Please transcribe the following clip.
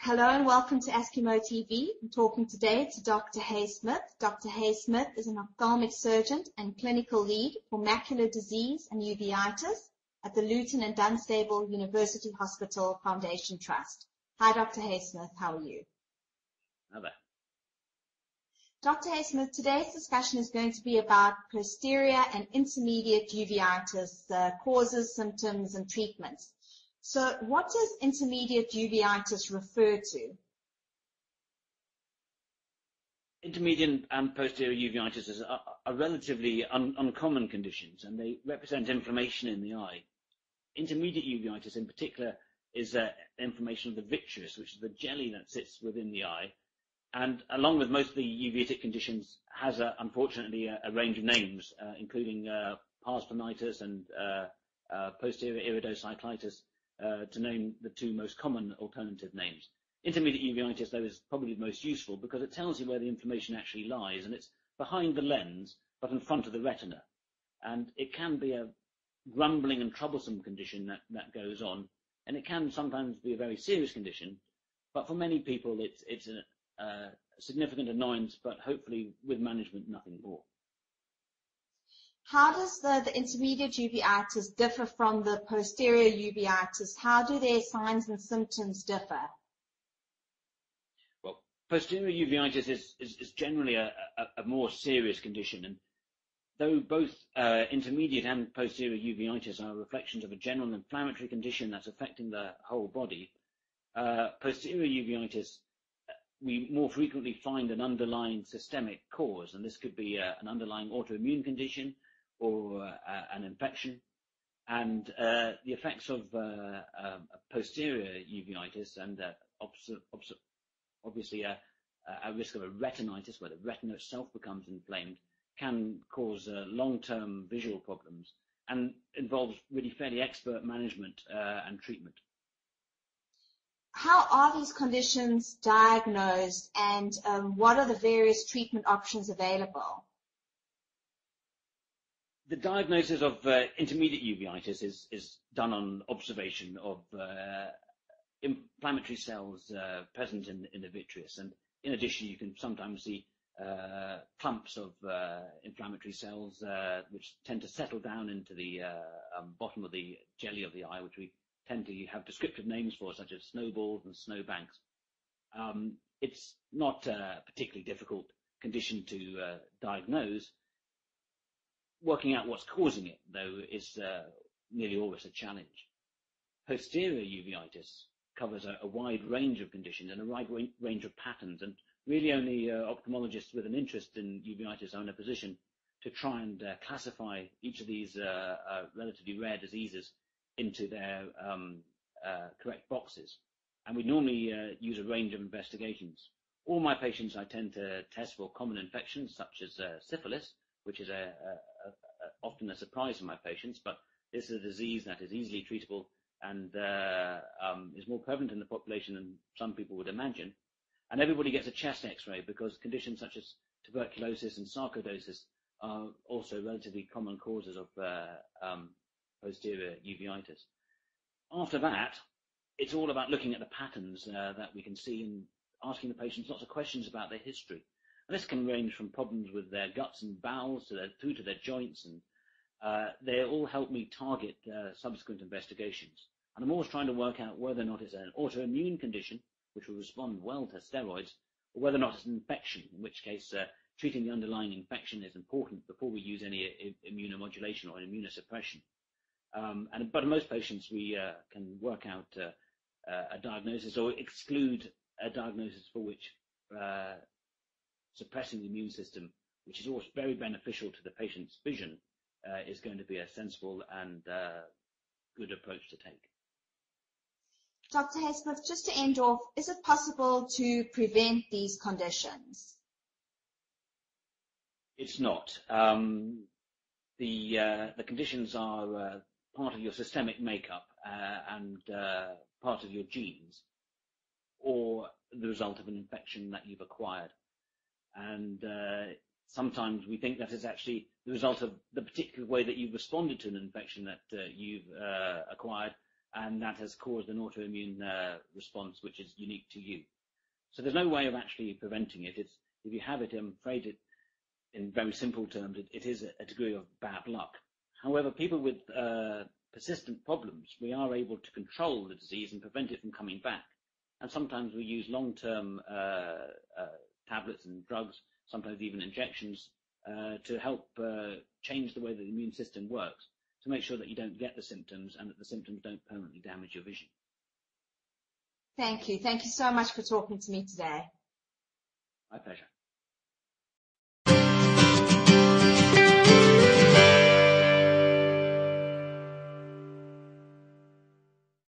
Hello and welcome to Askimo TV. I'm talking today to Dr. Hay-Smith. Dr. Hay-Smith is an ophthalmic surgeon and clinical lead for macular disease and uveitis at the Luton and Dunstable University Hospital Foundation Trust. Hi, Dr. Hay-Smith. How are you? Hi there. Dr. Hay-Smith, today's discussion is going to be about posterior and intermediate uveitis, causes, symptoms, and treatments. So what does intermediate uveitis refer to? Intermediate and posterior uveitis are relatively uncommon conditions, and they represent inflammation in the eye. Intermediate uveitis in particular is inflammation of the vitreous, which is the jelly that sits within the eye, and along with most of the uveitic conditions has unfortunately a range of names, including pars planitis and posterior iridocyclitis, to name the two most common alternative names. Intermediate uveitis, though, is probably the most useful because it tells you where the inflammation actually lies, and it's behind the lens but in front of the retina. And it can be a grumbling and troublesome condition that goes on, and it can sometimes be a very serious condition, but for many people it's a significant annoyance, but hopefully with management nothing more. How does the intermediate uveitis differ from the posterior uveitis? How do their signs and symptoms differ? Well, posterior uveitis is generally a more serious condition, and though both intermediate and posterior uveitis are reflections of a general inflammatory condition that's affecting the whole body, posterior uveitis, we more frequently find an underlying systemic cause, and this could be an underlying autoimmune condition or an infection. And the effects of posterior uveitis and obviously a risk of a retinitis, where the retina itself becomes inflamed, can cause long-term visual problems and involves really fairly expert management and treatment. How are these conditions diagnosed, and what are the various treatment options available? The diagnosis of intermediate uveitis is done on observation of inflammatory cells present in the vitreous, and in addition you can sometimes see clumps of inflammatory cells which tend to settle down into the bottom of the jelly of the eye, which we tend to have descriptive names for, such as snowballs and snowbanks. It's not a particularly difficult condition to diagnose. Working out what's causing it, though, is nearly always a challenge. Posterior uveitis covers a wide range of conditions and a wide range of patterns, and really only ophthalmologists with an interest in uveitis are in a position to try and classify each of these relatively rare diseases into their correct boxes. And we normally use a range of investigations. All my patients I tend to test for common infections such as syphilis, which is often a surprise to my patients, but this is a disease that is easily treatable and is more prevalent in the population than some people would imagine. And everybody gets a chest x-ray because conditions such as tuberculosis and sarcoidosis are also relatively common causes of posterior uveitis. After that, it's all about looking at the patterns that we can see and asking the patients lots of questions about their history. And this can range from problems with their guts and bowels through to their joints, and they all help me target subsequent investigations. And I'm always trying to work out whether or not it's an autoimmune condition, which will respond well to steroids, or whether or not it's an infection, in which case treating the underlying infection is important before we use any immunomodulation or immunosuppression. But in most patients we can work out a diagnosis or exclude a diagnosis for which suppressing the immune system, which is always very beneficial to the patient's vision, is going to be a sensible and good approach to take. Dr. Hay-Smith, just to end off, is it possible to prevent these conditions? It's not. The conditions are part of your systemic makeup and part of your genes, or the result of an infection that you've acquired. And sometimes we think that is actually the result of the particular way that you've responded to an infection that you've acquired, and that has caused an autoimmune response which is unique to you. So there's no way of actually preventing it. If you have it, I'm afraid in very simple terms, it is a degree of bad luck. However, people with persistent problems, we are able to control the disease and prevent it from coming back. And sometimes we use long-term tablets and drugs, sometimes even injections, to help change the way that the immune system works, to make sure that you don't get the symptoms and that the symptoms don't permanently damage your vision. Thank you. Thank you so much for talking to me today. My pleasure.